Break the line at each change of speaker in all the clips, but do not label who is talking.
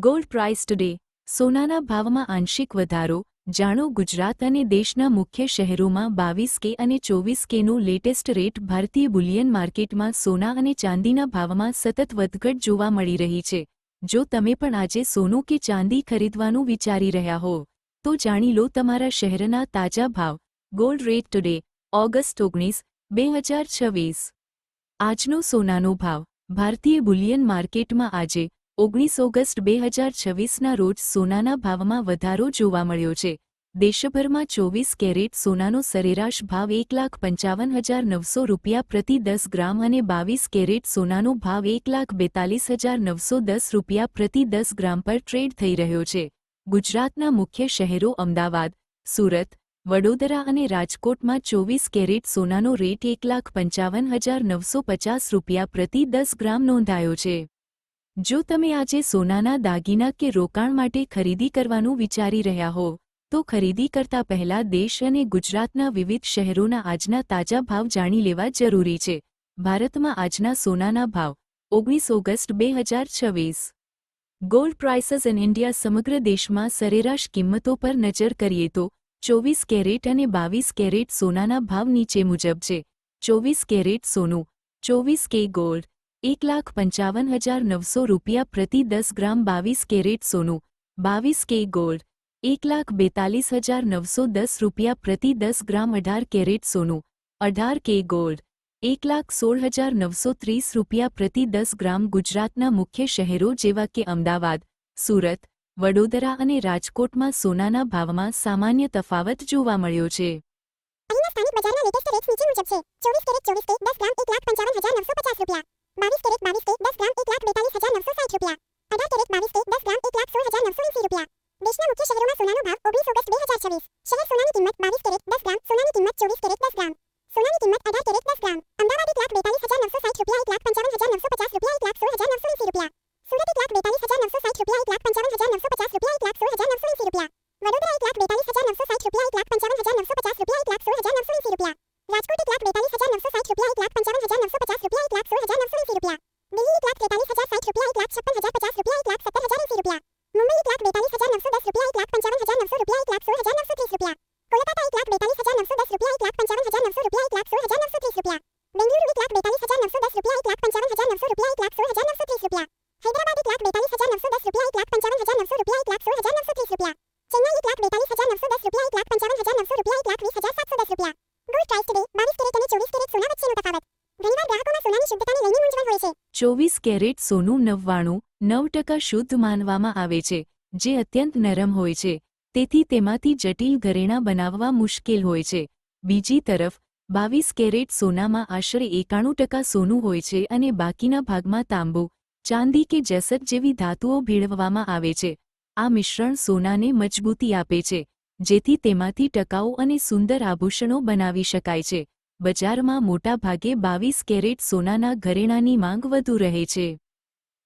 Gold price today સોનાના ભાવમાં આંશિક વધારો જાણો ગુજરાત અને દેશના મુખ્ય શહેરોમાં 22 કે અને 24 કેનો લેટેસ્ટ રેટ ભારતીય બુલિયન માર્કેટમાં સોના અને ચાંદીના ભાવમાં સતત વધઘટ જોવા મળી રહી છે। જો તમે પણ આજે સોનું કે ચાંદી ખરીદવાનું વિચારી રહ્યા હો તો જાણી લો તમારા શહેરના તાજા ભાવ। Gold rate today August 19, 2026। આજનો સોનાનો ભાવ ભારતીય બુલિયન માર્કેટમાં આજે 19 ઓગસ્ટ 2026ના રોજ સોનાના ભાવમાં વધારો જોવા મળ્યો છે। દેશભરમાં 24 કેરેટ સોનાનો સરેરાશ ભાવ 1,55,900 રૂપિયા પ્રતિ 10 ગ્રામ અને 22 કેરેટ સોનાનો ભાવ 1,42,910 રૂપિયા પ્રતિ 10 ગ્રામ પર ટ્રેડ થઈ રહ્યો છે। ગુજરાતના મુખ્ય શહેરો અમદાવાદ, સુરત, વડોદરા અને રાજકોટમાં 24 કેરેટ સોનાનો રેટ 1,55,950 રૂપિયા પ્રતિ 10 ગ્રામ નોંધાયો છે। જો તમે આજે સોનાના દાગીના કે રોકાણ માટે ખરીદી કરવાનું વિચારી રહ્યા હો તો ખરીદી કરતા પહેલા દેશ અને ગુજરાતના વિવિધ શહેરોના આજના તાજા ભાવ જાણી લેવા જરૂરી છે। ભારતમાં આજના સોનાના ભાવ 19 August 2026। Gold prices in India સમગ્ર દેશમાં સરેરાશ કિંમતો પર નજર કરીએ તો 24 કેરેટ અને 22 કેરેટ સોનાના ભાવ નીચે મુજબ છે। 24 કેરેટ સોનું 24 કે ગોલ્ડ 1,55,900 રૂપિયા પ્રતિ 10 ગ્રામ 22 કેરેટ સોનું 22 કે ગોલ્ડ 1,42,910 રૂપિયા પ્રતિ 10 ગ્રામ 18 કેરેટ સોનું 18 કે ગોલ્ડ 1,16,930 રૂપિયા પ્રતિ 10 ગ્રામ। ગુજરાતના મુખ્ય શહેરો જેવા કે અમદાવાદ, સુરત, વડોદરા અને રાજકોટમાં સોનાના ભાવમાં સામાન્ય તફાવત જોવા મળ્યો છે।
અહીંના સ્થાનિક બજારના લેટેસ્ટ રેટ્સ નીચે મુજબ છે। 24 કેરેટ 24 કે 10 ગ્રામ 1,55,950 રૂપિયા, 22 કેરેટ 22 કે 10 ગ્રામ 1,42,960 રૂપિયા, 18 કેરેટ 22 કે 10 ગ્રામ 1,16,980 રૂપિયા। દેશના મુખ્ય શહેરોમાં સોનાનો ભાવ 19 ઓગસ્ટ 2026। શહેર સોનાની કિંમત 22 કેરેટ 10 ગ્રામ, સોનાની કિંમત 24 કેરેટ 10 ગ્રામ, સોનાની કિંમત 18 કેરેટ 10 ગ્રામ। અમદાવાદ 1,42,960 રૂપિયા, 1,55,950 રૂપિયા, 1,16,980 રૂપિયા, સુરત 1,42,960 રૂપિયા, 1,55,950 રૂપિયા, 1,16,980 રૂપિયા, વડોદરા 1,42,960 રૂપિયા, 1,55,950 રૂપિયા, 1,16,980 રૂપિયા, રાજકોટ 1,42,960 રૂપિયા, 1,55,950 રૂપિયા, 1,16,980 રૂપિયા, દિલ્હી 1,43,060 રૂપિયા, 1,56,050 રૂપિયા, 1,17,080 રૂપિયા, મુંબઈ 1,42,910 રૂપિયા, 1,55,900 રૂપિયા, 1,16,930 રૂપિયા, કોલકાતા 1,42,910 રૂપિયા, 1,55,900 રૂપિયા, 1,16,930 રૂપિયા, બેંગલુરુ 1,42,910 રૂપિયા, 1,55,900 રૂપિયા, 1,16,930 રૂપિયા, હૈદરાબાદ 1,42,910 રૂપિયા, 1,55,900 રૂપિયા, 1,16,930 રૂપિયા, ચેન્નાઈ 1,42,910 રૂપિયા, 1,55,900 રૂપિયા, 1,20,710 રૂપિયા। ગોલ્ડ પ્રાઇસ ટુડે 22 કેરેટ અને 24 કેરેટ સોના વચ્ચેનો તફાવત। ઘણીવાર ગ્રાહકોમાં સોનાની શુદ્ધતાને લઈને મૂંઝવણ હોય છે।
24 કેરેટ સોનું 99.9% શુદ્ધ માનવામાં આવે છે, જે અત્યંત નરમ હોય છે, તેથી તેમાંથી જટિલ ઘરેણાં બનાવવા મુશ્કેલ હોય છે। બીજી તરફ 22 કેરેટ સોનામાં આશરે 91% સોનું હોય છે અને બાકીના ભાગમાં તાંબુ, ચાંદી કે જસત જેવી ધાતુઓ ભેળવવામાં આવે છે। આ મિશ્રણ સોનાને મજબૂતી આપે છે, જેથી તેમાંથી ટકાઉ અને સુંદર આભૂષણો બનાવી શકાય છે। બજારમાં મોટા ભાગે 22 કેરેટ સોનાના ઘરેણાંની માંગ વધુ રહે છે।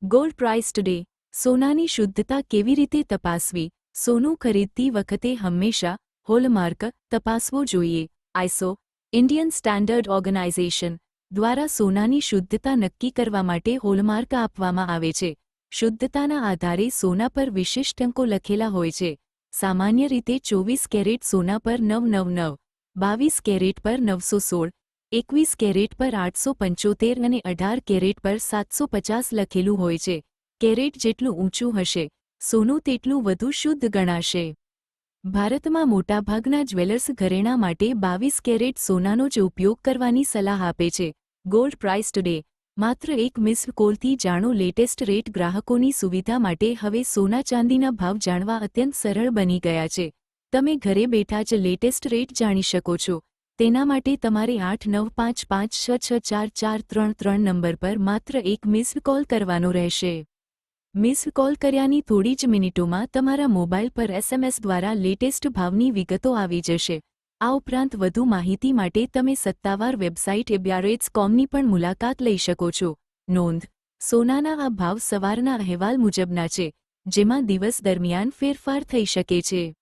ગોલ્ડ પ્રાઇસ ટુડે સોનાની શુદ્ધતા કેવી રીતે તપાસવી? સોનું ખરીદતી વખતે હંમેશા હોલમાર્ક તપાસવો જોઈએ। આઈએસઓ ઇન્ડિયન સ્ટાન્ડર્ડ ઓર્ગેનાઇઝેશન દ્વારા સોનાની શુદ્ધતા નક્કી કરવા માટે હોલમાર્ક આપવામાં આવે છે। શુદ્ધતાના આધારે સોના પર વિશિષ્ટ અંકો લખેલા હોય છે। સામાન્ય રીતે 24 કેરેટ સોના પર 999, 22 કેરેટ પર 916, 21 કેરેટ પર 875 અને 18 કેરેટ પર 750 લખેલું હોય છે। કેરેટ જેટલું ઊંચું હશે, સોનું તેટલું વધુ શુદ્ધ ગણાશે। ભારતમાં મોટાભાગના જ્વેલર્સ ઘરેણાં માટે 22 કેરેટ સોનાનો જ ઉપયોગ કરવાની સલાહ આપે છે। ગોલ્ડ પ્રાઇસ ટુડે માત્ર એક મિસ્ડ કોલથી જાણો લેટેસ્ટ રેટ। ગ્રાહકોની સુવિધા માટે હવે સોના ચાંદીના ભાવ જાણવા અત્યંત સરળ બની ગયા છે। તમે ઘરે બેઠા જ લેટેસ્ટ રેટ જાણી શકો છો। તેના માટે તમારે 8955664433 નંબર પર માત્ર એક મિસ્ડ કોલ કરવાનો રહેશે। મિસ્ડ કોલ કર્યાની થોડી જ મિનિટોમાં તમારા મોબાઈલ પર SMS દ્વારા લેટેસ્ટ ભાવની વિગતો આવી જશે। આ ઉપરાંત વધુ માહિતી માટે તમે સત્તાવાર વેબસાઇટ IBRates.com-ની પણ મુલાકાત લઈ શકો છો। નોંધ: સોનાના આ ભાવ સવારના અહેવાલ મુજબના છે, જેમાં દિવસ દરમિયાન ફેરફાર થઈ શકે છે।